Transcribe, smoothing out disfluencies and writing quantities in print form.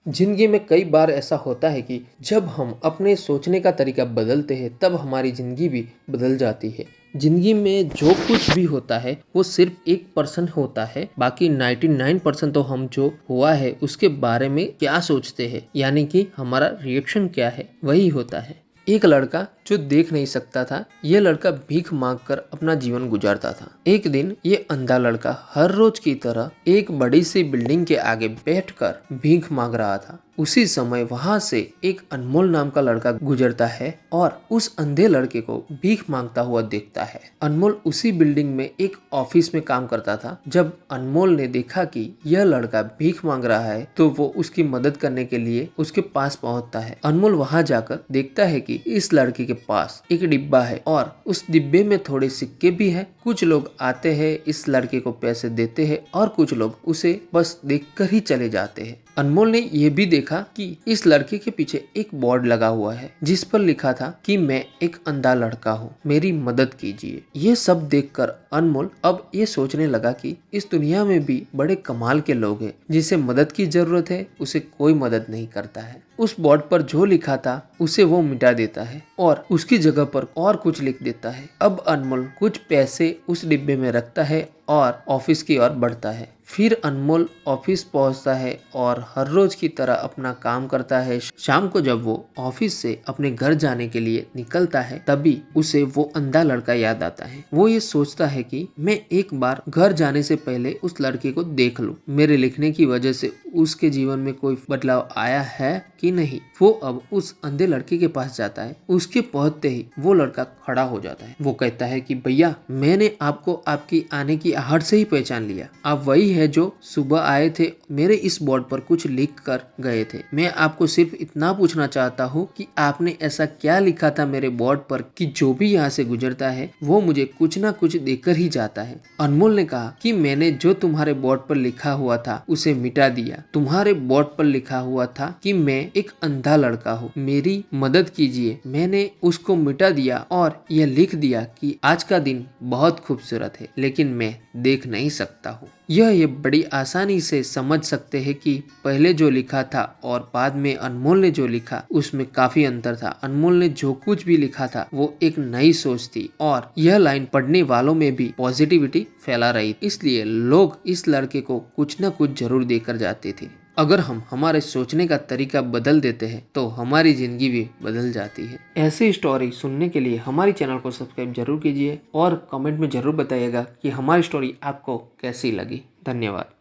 जिंदगी में कई बार ऐसा होता है कि जब हम अपने सोचने का तरीका बदलते हैं तब हमारी ज़िंदगी भी बदल जाती है। ज़िंदगी में जो कुछ भी होता है वो सिर्फ 1% होता है, बाकी 99% तो हम जो हुआ है उसके बारे में क्या सोचते हैं, यानी कि हमारा रिएक्शन क्या है वही होता है। एक लड़का जो देख नहीं सकता था, यह लड़का भीख मांगकर अपना जीवन गुजारता था। एक दिन ये अंधा लड़का हर रोज की तरह एक बड़ी सी बिल्डिंग के आगे बैठकर भीख मांग रहा था। उसी समय वहां से एक अनमोल नाम का लड़का गुजरता है और उस अंधे लड़के को भीख मांगता हुआ देखता है। अनमोल उसी बिल्डिंग में एक ऑफिस में काम करता था। जब अनमोल ने देखा कि यह लड़का भीख मांग रहा है तो वो उसकी मदद करने के लिए उसके पास पहुंचता है। अनमोल वहां जाकर देखता है कि इस लड़के के पास एक डिब्बा है और उस डिब्बे में थोड़े सिक्के भी है। कुछ लोग आते हैं, इस लड़के को पैसे देते हैं और कुछ लोग उसे बस देखकर ही चले जाते हैं। अनमोल ने यह भी देखा कि इस लड़के के पीछे एक बोर्ड लगा हुआ है जिस पर लिखा था कि मैं एक अंधा लड़का हूँ, मेरी मदद कीजिए। ये सब देखकर अनमोल अब ये सोचने लगा कि इस दुनिया में भी बड़े कमाल के लोग हैं, जिसे मदद की जरूरत है उसे कोई मदद नहीं करता है। उस बोर्ड पर जो लिखा था उसे वो मिटा देता है और उसकी जगह पर और कुछ लिख देता है। अब अनमोल कुछ पैसे उस डिब्बे में रखता है और ऑफिस की ओर बढ़ता है। फिर अनमोल ऑफिस पहुंचता है और हर रोज की तरह अपना काम करता है। शाम को जब वो ऑफिस से अपने घर जाने के लिए निकलता है तभी उसे वो अंधा लड़का याद आता है। वो ये सोचता है कि मैं एक बार घर जाने से पहले उस लड़के को देख लूं, मेरे लिखने की वजह से उसके जीवन में कोई बदलाव आया है कि नहीं। वो अब उस अंधे लड़के के पास जाता है। उसके पहुंचते ही वो लड़का खड़ा हो जाता है। वो कहता है कि भैया, मैंने आपको आपकी आने की आहट से ही पहचान लिया। आप वही है जो सुबह आए थे, मेरे इस बोर्ड पर कुछ लिख कर गए थे। मैं आपको सिर्फ इतना पूछना चाहता हूँ कि आपने ऐसा क्या लिखा था मेरे बोर्ड पर कि जो भी यहाँ से गुजरता है वो मुझे कुछ ना कुछ देकर ही जाता है। अनमोल ने कहा कि मैंने जो तुम्हारे बोर्ड पर लिखा हुआ था उसे मिटा दिया। तुम्हारे बोर्ड पर लिखा हुआ था कि मैं एक अंधा लड़का हूँ, मेरी मदद कीजिए। मैंने उसको मिटा दिया और यह लिख दिया कि आज का दिन बहुत खूबसूरत है लेकिन मैं देख नहीं सकता हूँ। ये बड़ी आसानी से समझ सकते हैं कि पहले जो लिखा था और बाद में अनमोल ने जो लिखा उसमें काफी अंतर था। अनमोल ने जो कुछ भी लिखा था वो एक नई सोच थी और यह लाइन पढ़ने वालों में भी पॉजिटिविटी फैला रही, इसलिए लोग इस लड़के को कुछ न कुछ जरूर देकर जाते थे। अगर हम हमारे सोचने का तरीका बदल देते हैं तो हमारी जिंदगी भी बदल जाती है। ऐसी स्टोरी सुनने के लिए हमारे चैनल को सब्सक्राइब जरूर कीजिए और कमेंट में जरूर बताइएगा कि हमारी स्टोरी आपको कैसी लगी। धन्यवाद।